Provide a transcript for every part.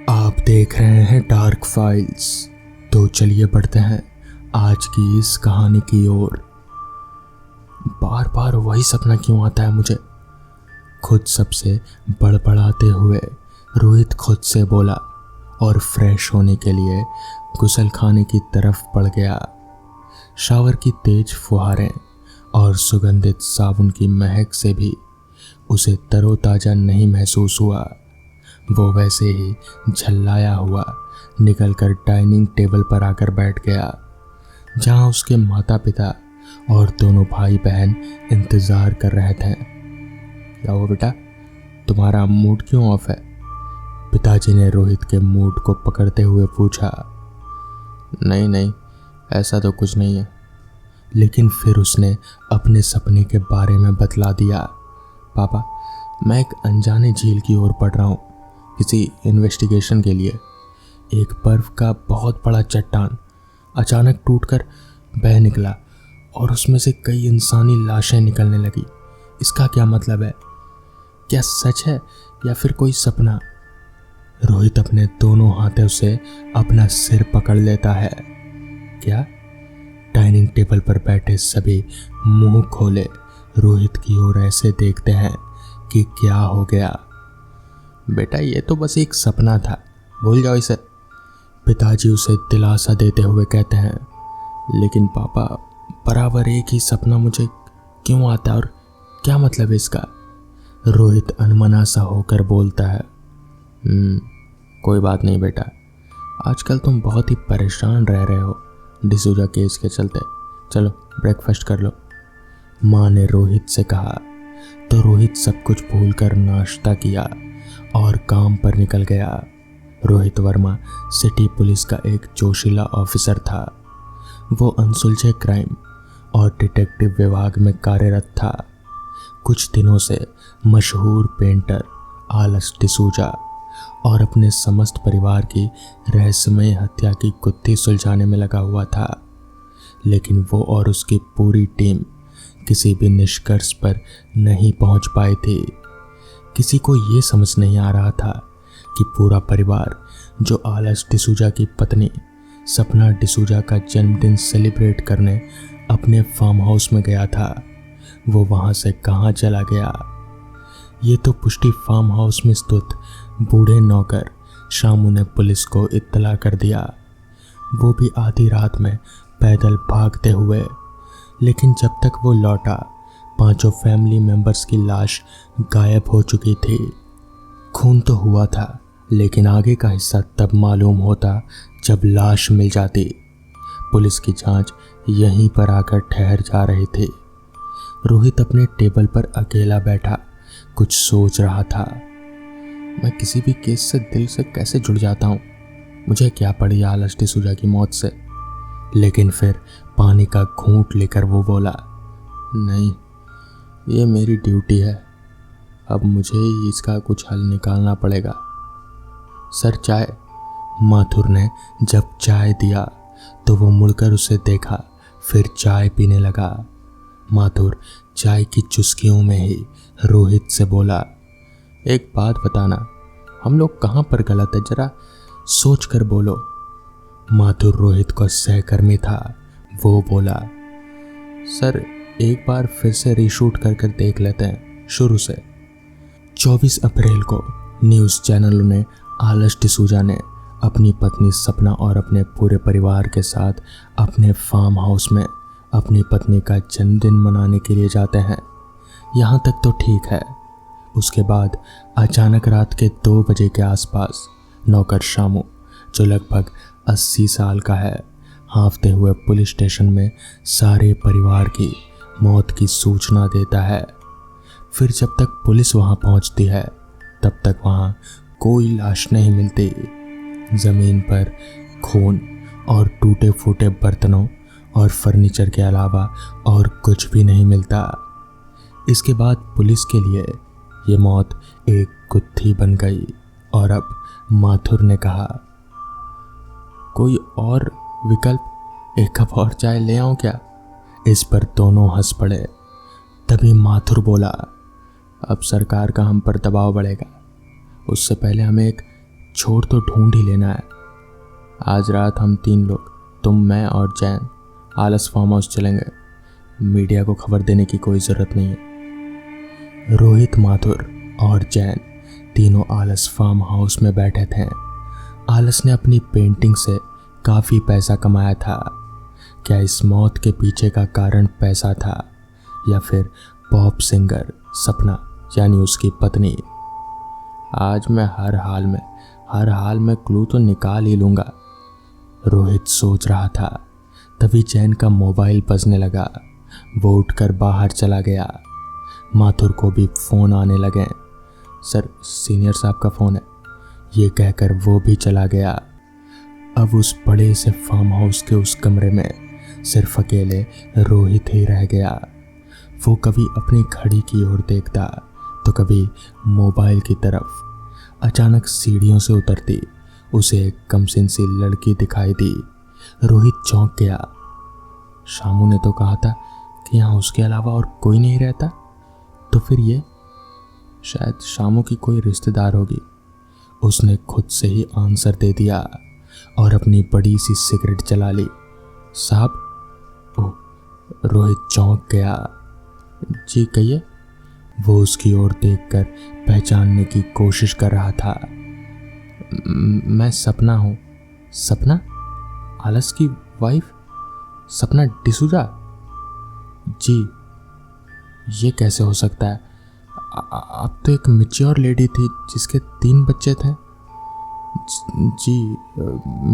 आप देख रहे हैं डार्क फाइल्स। तो चलिए बढ़ते हैं आज की इस कहानी की ओर। बार बार वही सपना क्यों आता है मुझे? खुद सबसे बड़बड़ाते हुए रोहित खुद से बोला और फ्रेश होने के लिए गुसल खाने की तरफ बढ़ गया। शावर की तेज फुहारें और सुगंधित साबुन की महक से भी उसे तरोताजा नहीं महसूस हुआ। वो वैसे ही झल्लाया हुआ निकलकर डाइनिंग टेबल पर आकर बैठ गया, जहां उसके माता पिता और दोनों भाई बहन इंतज़ार कर रहे थे। क्या हुआ बेटा, तुम्हारा मूड क्यों ऑफ है? पिताजी ने रोहित के मूड को पकड़ते हुए पूछा। नहीं नहीं, ऐसा तो कुछ नहीं है। लेकिन फिर उसने अपने सपने के बारे में बतला दिया। पापा, मैं एक अनजाने झील की ओर बढ़ रहा हूँ किसी इन्वेस्टिगेशन के लिए। एक बर्फ का बहुत बड़ा चट्टान अचानक टूटकर बह निकला और उसमें से कई इंसानी लाशें निकलने लगी। इसका क्या मतलब है? क्या सच है या फिर कोई सपना? रोहित अपने दोनों हाथों से अपना सिर पकड़ लेता है। क्या? डाइनिंग टेबल पर बैठे सभी मुंह खोले रोहित की ओर ऐसे देखते हैं कि क्या हो गया। बेटा, ये तो बस एक सपना था, भूल जाओ इसे। पिताजी उसे दिलासा देते हुए कहते हैं। लेकिन पापा, बराबर एक ही सपना मुझे क्यों आता है और क्या मतलब है इसका? रोहित अनमना सा होकर बोलता है। कोई बात नहीं बेटा, आजकल तुम बहुत ही परेशान रह रहे हो डिसूजा केस के चलते। चलो ब्रेकफास्ट कर लो, माँ ने रोहित से कहा। तो रोहित सब कुछ भूलकर नाश्ता किया और काम पर निकल गया। रोहित वर्मा सिटी पुलिस का एक जोशीला ऑफिसर था। वो अनसुलझे क्राइम और डिटेक्टिव विभाग में कार्यरत था। कुछ दिनों से मशहूर पेंटर आलस डिसूजा और अपने समस्त परिवार की रहस्यमय हत्या की गुत्थी सुलझाने में लगा हुआ था। लेकिन वो और उसकी पूरी टीम किसी भी निष्कर्ष पर नहीं पहुंच पाए थे। किसी को ये समझ नहीं आ रहा था कि पूरा परिवार, जो आलस डिसूजा की पत्नी सपना डिसूजा का जन्मदिन सेलिब्रेट करने अपने फार्म हाउस में गया था, वो वहां से कहां चला गया। ये तो पुष्टि फार्म हाउस में स्थित बूढ़े नौकर शामू ने पुलिस को इत्तला कर दिया, वो भी आधी रात में पैदल भागते हुए। लेकिन जब तक वो लौटा, पांचों फैमिली मेंबर्स की लाश गायब हो चुकी थी। खून तो हुआ था, लेकिन आगे का हिस्सा तब मालूम होता जब लाश मिल जाती। पुलिस की जांच यहीं पर आकर ठहर जा रही थी। रोहित अपने टेबल पर अकेला बैठा कुछ सोच रहा था। मैं किसी भी केस से दिल से कैसे जुड़ जाता हूँ, मुझे क्या पड़ी आलस डिसूजा की मौत से। लेकिन फिर पानी का घूंट लेकर वो बोला, नहीं, ये मेरी ड्यूटी है, अब मुझे ही इसका कुछ हल निकालना पड़ेगा। सर, चाय। माथुर ने जब चाय दिया तो वो मुड़कर उसे देखा, फिर चाय पीने लगा। माथुर चाय की चुस्कियों में ही रोहित से बोला, एक बात बताना, हम लोग कहाँ पर गलत है, जरा सोच कर बोलो। माथुर रोहित का सहकर्मी था। वो बोला, सर एक बार फिर से रीशूट कर देख लेते हैं शुरू से। 24 अप्रैल को न्यूज़ चैनलों ने आलस डिसूजा ने अपनी पत्नी सपना और अपने पूरे परिवार के साथ अपने फार्म हाउस में अपनी पत्नी का जन्मदिन मनाने के लिए जाते हैं। यहाँ तक तो ठीक है। उसके बाद अचानक रात के 2 बजे के आसपास नौकर शामू, जो लगभग 80 साल का है, हाँफते हुए पुलिस स्टेशन में सारे परिवार की मौत की सूचना देता है। फिर जब तक पुलिस वहां पहुंचती है, तब तक वहां कोई लाश नहीं मिलती। जमीन पर खून और टूटे फूटे बर्तनों और फर्नीचर के अलावा और कुछ भी नहीं मिलता। इसके बाद पुलिस के लिए ये मौत एक गुत्थी बन गई। और अब माथुर ने कहा, कोई और विकल्प? एक कप और चाय ले आऊं क्या? इस पर दोनों हंस पड़े। तभी माथुर बोला, अब सरकार का हम पर दबाव बढ़ेगा, उससे पहले हमें एक छोड़ तो ढूंढ ही लेना है। आज रात हम 3 लोग, तुम, मैं और जैन, आलस फार्म हाउस चलेंगे। मीडिया को खबर देने की कोई ज़रूरत नहीं है। रोहित, माथुर और जैन तीनों आलस फार्म हाउस में बैठे थे। आलस ने अपनी पेंटिंग से काफ़ी पैसा कमाया था। क्या इस मौत के पीछे का कारण पैसा था या फिर पॉप सिंगर सपना यानी उसकी पत्नी? आज मैं हर हाल में क्लू तो निकाल ही लूँगा, रोहित सोच रहा था। तभी जैन का मोबाइल बजने लगा। वो उठकर बाहर चला गया। माथुर को भी फ़ोन आने लगे। सर, सीनियर साहब का फ़ोन है, ये कहकर वो भी चला गया। अब उस बड़े से फार्म हाउस के उस कमरे में सिर्फ अकेले रोहित ही रह गया। वो कभी अपनी घड़ी की ओर देखता तो कभी मोबाइल की तरफ। अचानक सीढ़ियों से उतरती उसे एक कमसिन सी लड़की दिखाई दी। रोहित चौंक गया। शामू ने तो कहा था कि यहाँ उसके अलावा और कोई नहीं रहता, तो फिर ये शायद शामू की कोई रिश्तेदार होगी। उसने खुद से ही आंसर दे दिया और अपनी बड़ी सी सिगरेट जला ली। साहब? ओह, रोहित चौंक गया। जी कहिए। वो उसकी ओर देखकर पहचानने की कोशिश कर रहा था। मैं सपना हूँ। सपना? आलस की वाइफ सपना डिसूजा? जी, ये कैसे हो सकता है? अब तो एक मैच्योर लेडी थी जिसके 3 बच्चे थे। जी,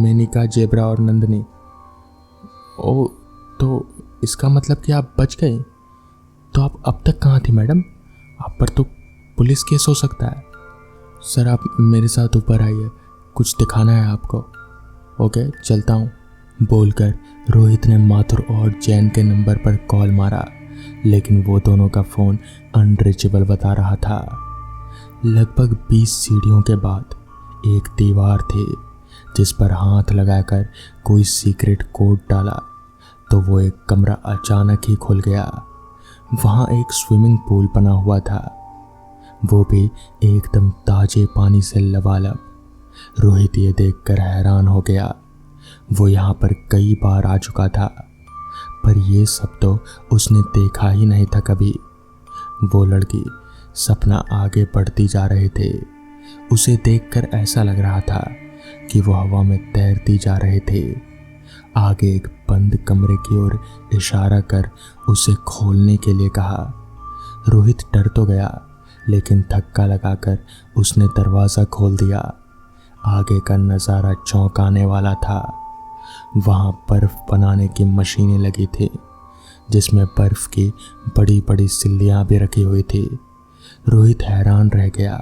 मेनिका, जेब्रा और नंदनी। ओ, तो इसका मतलब कि आप बच गए। तो आप अब तक कहाँ थी मैडम? आप पर तो पुलिस केस हो सकता है। सर, आप मेरे साथ ऊपर आइए, कुछ दिखाना है आपको। ओके, चलता हूँ, बोलकर रोहित ने माथुर और जैन के नंबर पर कॉल मारा, लेकिन वो दोनों का फ़ोन अनरीचेबल बता रहा था। लगभग 20 सीढ़ियों के बाद एक दीवार थी जिस पर हाथ लगाकर कोई सीक्रेट कोड डाला तो वो एक कमरा अचानक ही खुल गया। वहाँ एक स्विमिंग पूल बना हुआ था, वो भी एकदम ताजे पानी से लबालब। रोहित ये देखकर हैरान हो गया। वो यहाँ पर कई बार आ चुका था, पर ये सब तो उसने देखा ही नहीं था कभी। वो लड़की सपना आगे बढ़ती जा रहे थे। उसे देखकर ऐसा लग रहा था कि वो हवा में तैरती जा रहे थे। आगे एक बंद कमरे की ओर इशारा कर उसे खोलने के लिए कहा। रोहित डर तो गया, लेकिन धक्का लगाकर उसने दरवाज़ा खोल दिया। आगे का नज़ारा चौंकाने वाला था। वहाँ बर्फ़ बनाने की मशीनें लगी थी, जिसमें बर्फ़ की बड़ी बड़ी सिल्लियाँ भी रखी हुई थी। रोहित हैरान रह गया।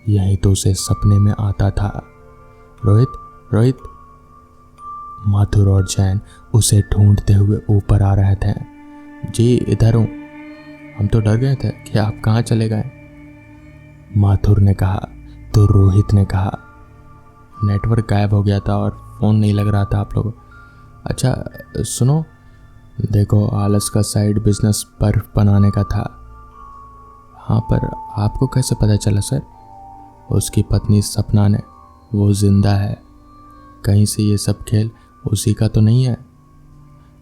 यही तो उसे सपने में आता था। रोहित, रोहित! माथुर और जैन उसे ढूंढते हुए ऊपर आ रहे थे। जी, इधर हूँ। हम तो डर गए थे कि आप कहाँ चले गए, माथुर ने कहा। तो रोहित ने कहा, नेटवर्क गायब हो गया था और फ़ोन नहीं लग रहा था आप लोगों। अच्छा सुनो, देखो, आलस का साइड बिजनेस बर्फ़ बनाने का था। हाँ, पर आपको कैसे पता चला सर? उसकी पत्नी सपना ने, वो जिंदा है। कहीं से ये सब खेल उसी का तो नहीं है।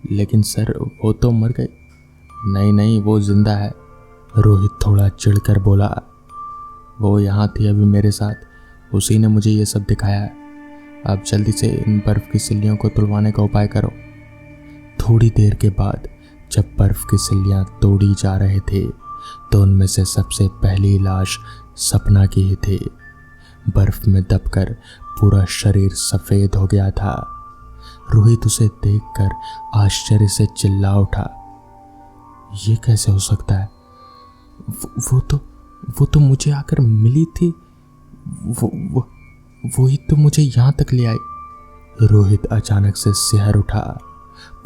लेकिन सर, वो तो मर गई। नहीं नहीं, वो जिंदा है, रोहित थोड़ा चिढ़कर बोला। वो यहाँ थी अभी मेरे साथ, उसी ने मुझे ये सब दिखाया है। अब जल्दी से इन बर्फ़ की सिल्लियों को तुड़वाने का उपाय करो। थोड़ी देर के बाद जब बर्फ़ की सिल्लियाँ तोड़ी जा रहे थे तो उनमें से सबसे पहली लाश सपना की ही थी। बर्फ़ में दबकर पूरा शरीर सफ़ेद हो गया था। रोहित उसे देखकर आश्चर्य से चिल्ला उठा। ये कैसे हो सकता है? वो तो मुझे आकर मिली थी। वो ही तो मुझे यहाँ तक ले आई। रोहित अचानक से सिहर उठा।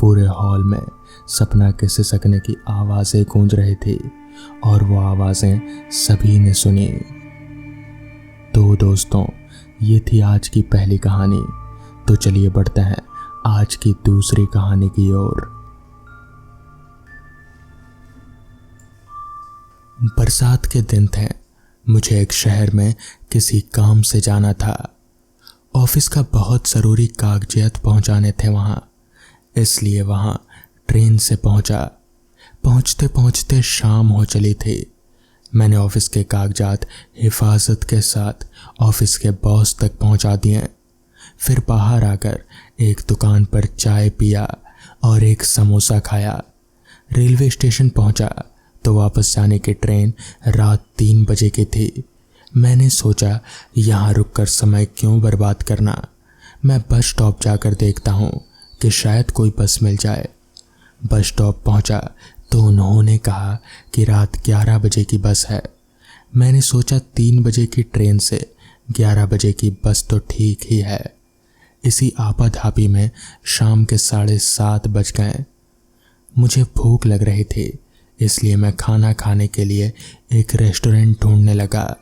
पूरे हॉल में सपना के सिसकने की आवाज़ें गूंज रही थी और वो आवाज़ें सभी ने सुनी। तो दोस्तों, ये थी आज की पहली कहानी। तो चलिए बढ़ते हैं आज की दूसरी कहानी की ओर। बरसात के दिन थे। मुझे एक शहर में किसी काम से जाना था। ऑफिस का बहुत ज़रूरी कागजात पहुंचाने थे वहाँ, इसलिए वहाँ ट्रेन से पहुंचा। पहुंचते पहुंचते शाम हो चली थी। मैंने ऑफिस के कागजात हिफाजत के साथ ऑफिस के बॉस तक पहुंचा दिए। फिर बाहर आकर एक दुकान पर चाय पिया और एक समोसा खाया। रेलवे स्टेशन पहुंचा तो वापस जाने की ट्रेन रात 3 बजे की थी। मैंने सोचा यहाँ रुककर समय क्यों बर्बाद करना, मैं बस स्टॉप जाकर देखता हूँ कि शायद कोई बस मिल जाए। बस स्टॉप पहुँचा तो उन्होंने कहा कि रात 11 बजे की बस है। मैंने सोचा 3 बजे की ट्रेन से 11 बजे की बस तो ठीक ही है। इसी आपाधापी में शाम के 7:30 बज गए। मुझे भूख लग रही थी, इसलिए मैं खाना खाने के लिए एक रेस्टोरेंट ढूंढने लगा।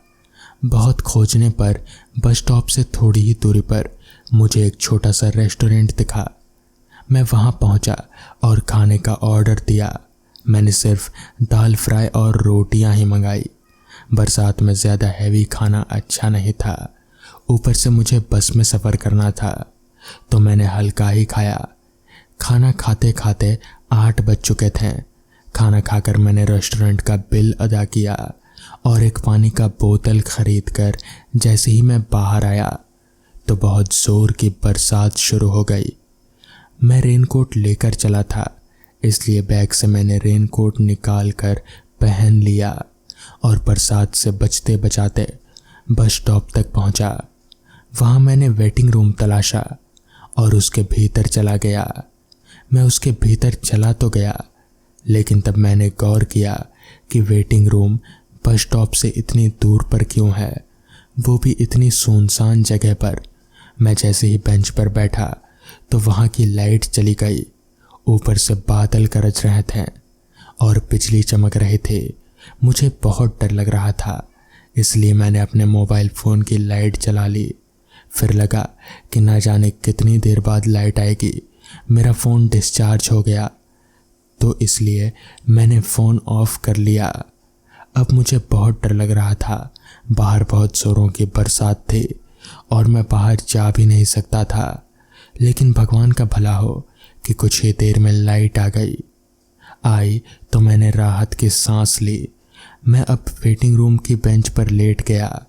बहुत खोजने पर बस स्टॉप से थोड़ी ही दूरी पर मुझे एक छोटा सा रेस्टोरेंट दिखा। मैं वहां पहुंचा और खाने का ऑर्डर दिया। मैंने सिर्फ दाल फ्राई और रोटियां ही मंगाई। बरसात में ज़्यादा हैवी खाना अच्छा नहीं था, ऊपर से मुझे बस में सफ़र करना था, तो मैंने हल्का ही खाया। खाना खाते खाते 8 बज चुके थे। खाना खाकर मैंने रेस्टोरेंट का बिल अदा किया और एक पानी का बोतल खरीद कर जैसे ही मैं बाहर आया तो बहुत ज़ोर की बरसात शुरू हो गई। मैं रेनकोट लेकर चला था, इसलिए बैग से मैंने रेनकोट निकाल कर पहन लिया और बरसात से बचते बचाते बस स्टॉप तक पहुंचा। वहां मैंने वेटिंग रूम तलाशा और उसके भीतर चला गया। मैं उसके भीतर चला तो गया, लेकिन तब मैंने गौर किया कि वेटिंग रूम बस स्टॉप से इतनी दूर पर क्यों है, वो भी इतनी सुनसान जगह पर। मैं जैसे ही बेंच पर बैठा तो वहाँ की लाइट चली गई। ऊपर से बादल गरज रहे थे और बिजली चमक रहे थे। मुझे बहुत डर लग रहा था, इसलिए मैंने अपने मोबाइल फ़ोन की लाइट जला ली। फिर लगा कि ना जाने कितनी देर बाद लाइट आएगी। मेरा फ़ोन डिस्चार्ज हो गया, तो इसलिए मैंने फ़ोन ऑफ कर लिया। अब मुझे बहुत डर लग रहा था। बाहर बहुत ज़ोरों की बरसात थी और मैं बाहर जा भी नहीं सकता था, लेकिन भगवान का भला हो कि कुछ ही देर में लाइट आई तो मैंने राहत की सांस ली। मैं अब वेटिंग रूम की बेंच पर लेट गया।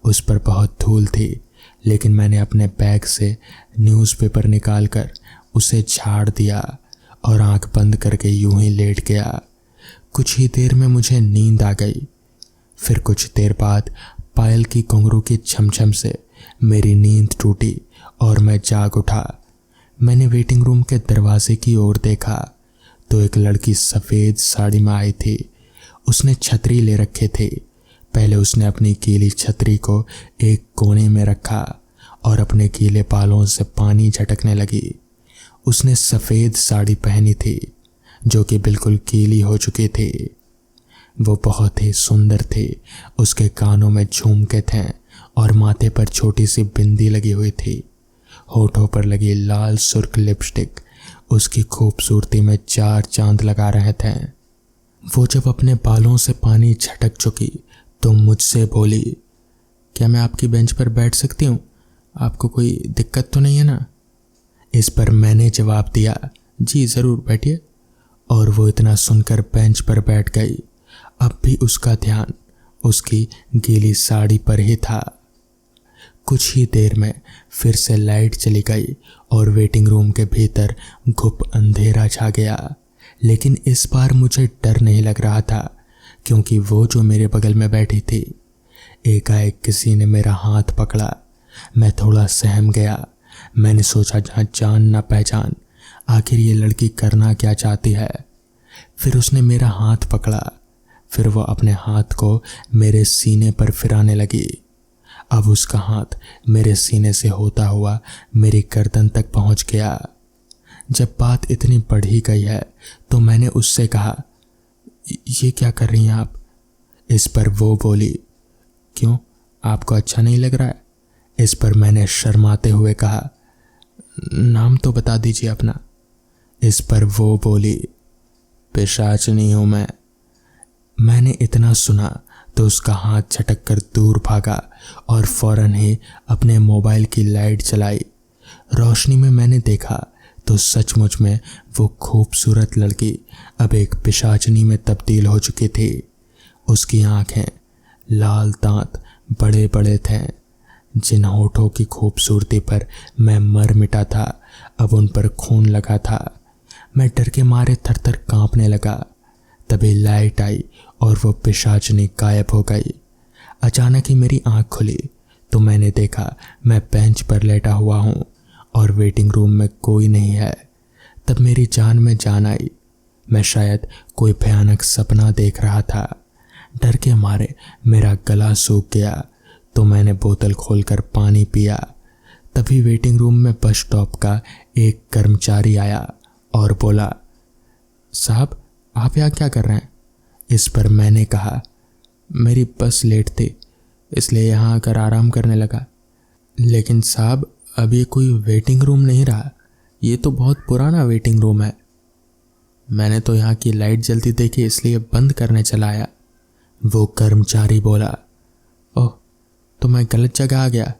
उस पर बहुत धूल थी, लेकिन मैंने अपने बैग से न्यूज़पेपर निकालकर उसे झाड़ दिया और आंख बंद करके यूं ही लेट गया। कुछ ही देर में मुझे नींद आ गई। फिर कुछ देर बाद पायल की घुंघरू की छमछम से मेरी नींद टूटी और मैं जाग उठा। मैंने वेटिंग रूम के दरवाजे की ओर देखा तो एक लड़की सफ़ेद साड़ी में आई थी। उसने छतरी ले रखे थे। पहले उसने अपनी गीली छतरी को एक कोने में रखा और अपने गीले बालों से पानी झटकने लगी। उसने सफ़ेद साड़ी पहनी थी जो कि बिल्कुल गीली हो चुकी थी। वो बहुत ही सुंदर थी। उसके कानों में झुमके थे और माथे पर छोटी सी बिंदी लगी हुई थी। होठों पर लगी लाल सुर्ख लिपस्टिक उसकी खूबसूरती में 4 चांद लगा रहे थे। वो जब अपने बालों से पानी झटक चुकी तो मुझसे बोली, क्या मैं आपकी बेंच पर बैठ सकती हूँ? आपको कोई दिक्कत तो नहीं है ना? इस पर मैंने जवाब दिया, जी ज़रूर बैठिए। और वो इतना सुनकर बेंच पर बैठ गई। अब भी उसका ध्यान उसकी गीली साड़ी पर ही था। कुछ ही देर में फिर से लाइट चली गई और वेटिंग रूम के भीतर घुप अंधेरा छा गया। लेकिन इस बार मुझे डर नहीं लग रहा था, क्योंकि वो जो मेरे बगल में बैठी थी, एकाएक किसी ने मेरा हाथ पकड़ा। मैं थोड़ा सहम गया। मैंने सोचा, जहाँ जान ना पहचान, आखिर ये लड़की करना क्या चाहती है। फिर उसने मेरा हाथ पकड़ा। फिर वो अपने हाथ को मेरे सीने पर फिराने लगी। अब उसका हाथ मेरे सीने से होता हुआ मेरी गर्दन तक पहुंच गया। जब बात इतनी बढ़ ही गई है तो मैंने उससे कहा, ये क्या कर रही हैं आप? इस पर वो बोली, क्यों, आपको अच्छा नहीं लग रहा है? इस पर मैंने शर्माते हुए कहा, नाम तो बता दीजिए अपना। इस पर वो बोली, पिशाचनी हूँ मैं। मैंने इतना सुना तो उसका हाथ झटक कर दूर भागा और फौरन ही अपने मोबाइल की लाइट चलाई। रोशनी में मैंने देखा तो सचमुच में वो खूबसूरत लड़की अब एक पिशाचनी में तब्दील हो चुकी थी। उसकी आंखें, लाल दांत बड़े बड़े थे। जिन होठों की खूबसूरती पर मैं मर मिटा था, अब उन पर खून लगा था। मैं डर के मारे थर थर कांपने लगा। तभी लाइट आई और वो पिशाचनी गायब हो गई। अचानक ही मेरी आंख खुली तो मैंने देखा मैं बेंच पर लेटा हुआ हूँ और वेटिंग रूम में कोई नहीं है। तब मेरी जान में जान आई। मैं शायद कोई भयानक सपना देख रहा था। डर के मारे मेरा गला सूख गया तो मैंने बोतल खोलकर पानी पिया। तभी वेटिंग रूम में बस स्टॉप का एक कर्मचारी आया और बोला, साहब आप यहाँ क्या कर रहे हैं? इस पर मैंने कहा, मेरी बस लेट थी इसलिए यहाँ आकर आराम करने लगा। लेकिन साहब अब ये कोई वेटिंग रूम नहीं रहा, ये तो बहुत पुराना वेटिंग रूम है। मैंने तो यहाँ की लाइट जलती देखी इसलिए बंद करने चला आया। वो कर्मचारी बोला। ओह, तो मैं गलत जगह आ गया,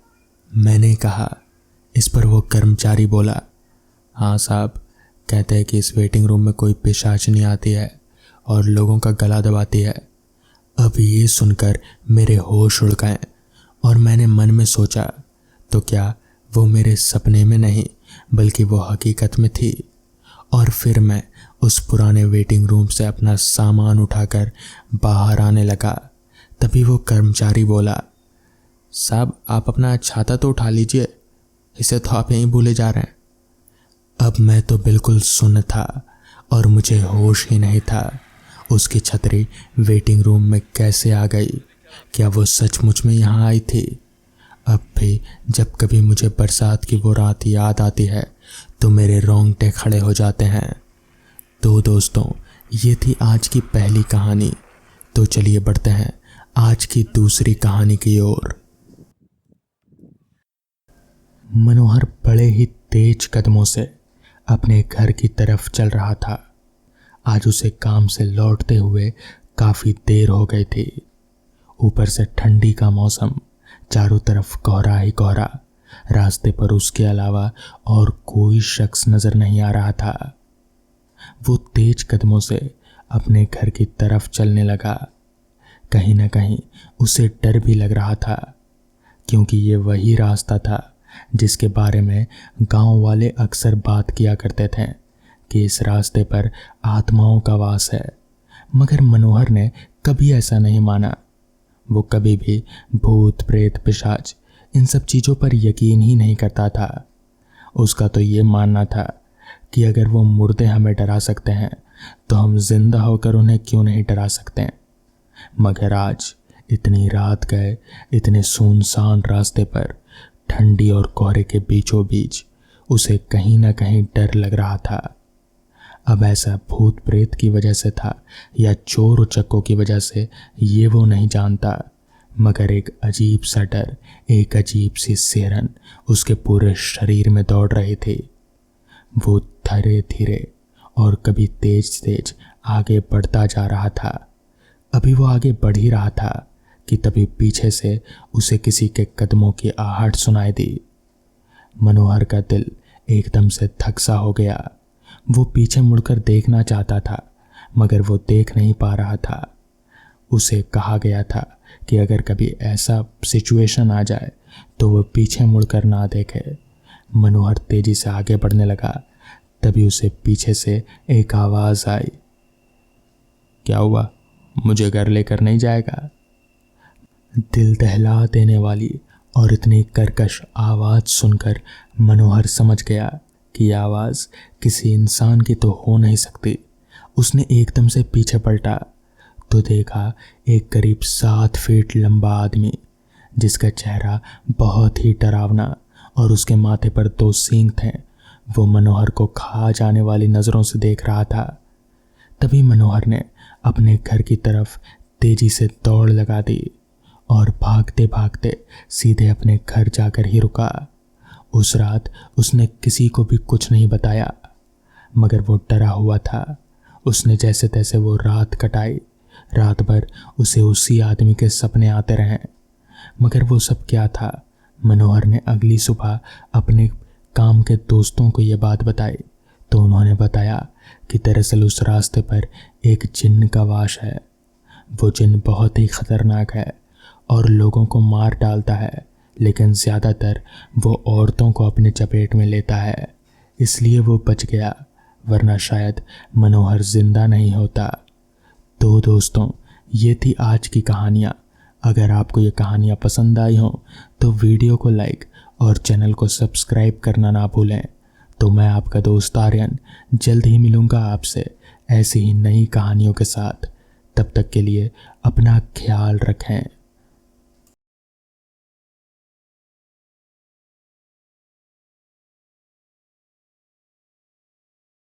मैंने कहा। इस पर वो कर्मचारी बोला, हाँ साहब, कहते हैं कि इस वेटिंग रूम में कोई पिशाचनी आती है और लोगों का गला दबाती है। अब ये सुनकर मेरे होश उड़ गए और मैंने मन में सोचा, तो क्या वो मेरे सपने में नहीं बल्कि वो हकीकत में थी। और फिर मैं उस पुराने वेटिंग रूम से अपना सामान उठाकर बाहर आने लगा। तभी वो कर्मचारी बोला, साहब आप अपना छाता तो उठा लीजिए, इसे तो आप यहीं भूले जा रहे हैं। अब मैं तो बिल्कुल सुन्न था और मुझे होश ही नहीं था। उसकी छतरी वेटिंग रूम में कैसे आ गई? क्या वो सचमुच में यहाँ आई थी? अब भी जब कभी मुझे बरसात की वो रात याद आती है तो मेरे रोंगटे खड़े हो जाते हैं। तो दोस्तों, ये थी आज की पहली कहानी। तो चलिए बढ़ते हैं आज की दूसरी कहानी की ओर। मनोहर बड़े ही तेज कदमों से अपने घर की तरफ चल रहा था। आज उसे काम से लौटते हुए काफ़ी देर हो गई थी। ऊपर से ठंडी का मौसम, चारों तरफ कोहरा ही कोहरा। रास्ते पर उसके अलावा और कोई शख्स नजर नहीं आ रहा था। वो तेज कदमों से अपने घर की तरफ चलने लगा। कहीं ना कहीं उसे डर भी लग रहा था, क्योंकि ये वही रास्ता था जिसके बारे में गांव वाले अक्सर बात किया करते थे कि इस रास्ते पर आत्माओं का वास है। मगर मनोहर ने कभी ऐसा नहीं माना। वो कभी भी भूत प्रेत पिशाच इन सब चीज़ों पर यकीन ही नहीं करता था। उसका तो ये मानना था कि अगर वो मुर्दे हमें डरा सकते हैं तो हम जिंदा होकर उन्हें क्यों नहीं डरा सकते। मगर आज इतनी रात गए इतने सुनसान रास्ते पर ठंडी और कोहरे के बीचों बीच उसे कहीं ना कहीं डर लग रहा था। अब ऐसा भूत प्रेत की वजह से था या चोर उचक्कों की वजह से, ये वो नहीं जानता, मगर एक अजीब सा डर, एक अजीब सी सिहरन उसके पूरे शरीर में दौड़ रही थी। वो धीरे धीरे और कभी तेज तेज आगे बढ़ता जा रहा था। अभी वो आगे बढ़ ही रहा था कि तभी पीछे से उसे किसी के कदमों की आहट सुनाई दी। मनोहर का दिल एकदम से धक सा हो गया। वो पीछे मुड़कर देखना चाहता था मगर वो देख नहीं पा रहा था। उसे कहा गया था कि अगर कभी ऐसा सिचुएशन आ जाए तो वो पीछे मुड़कर ना देखे। मनोहर तेजी से आगे बढ़ने लगा। तभी उसे पीछे से एक आवाज आई, क्या हुआ, मुझे घर लेकर नहीं जाएगा? दिल दहला देने वाली और इतनी कर्कश आवाज सुनकर मनोहर समझ गया कि आवाज किसी इंसान की तो हो नहीं सकती। उसने एकदम से पीछे पलटा तो देखा एक करीब 7 फीट लंबा आदमी, जिसका चेहरा बहुत ही डरावना और उसके माथे पर 2 सींग थे। वो मनोहर को खा जाने वाली नज़रों से देख रहा था। तभी मनोहर ने अपने घर की तरफ तेजी से दौड़ लगा दी और भागते भागते सीधे अपने घर जाकर ही रुका। उस रात उसने किसी को भी कुछ नहीं बताया, मगर वो डरा हुआ था। उसने जैसे तैसे वो रात कटाई। रात भर उसे उसी आदमी के सपने आते रहे। मगर वो सब क्या था? मनोहर ने अगली सुबह अपने काम के दोस्तों को ये बात बताई तो उन्होंने बताया कि दरअसल उस रास्ते पर एक जिन्न का वास है। वो जिन्न बहुत ही खतरनाक है और लोगों को मार डालता है, लेकिन ज़्यादातर वो औरतों को अपने चपेट में लेता है। इसलिए वो बच गया, वरना शायद मनोहर जिंदा नहीं होता। तो दोस्तों, ये थी आज की कहानियाँ। अगर आपको ये कहानियाँ पसंद आई हों तो वीडियो को लाइक और चैनल को सब्सक्राइब करना ना भूलें। तो मैं आपका दोस्त आर्यन जल्द ही मिलूँगा आपसे ऐसी ही नई कहानियों के साथ। तब तक के लिए अपना ख्याल रखें।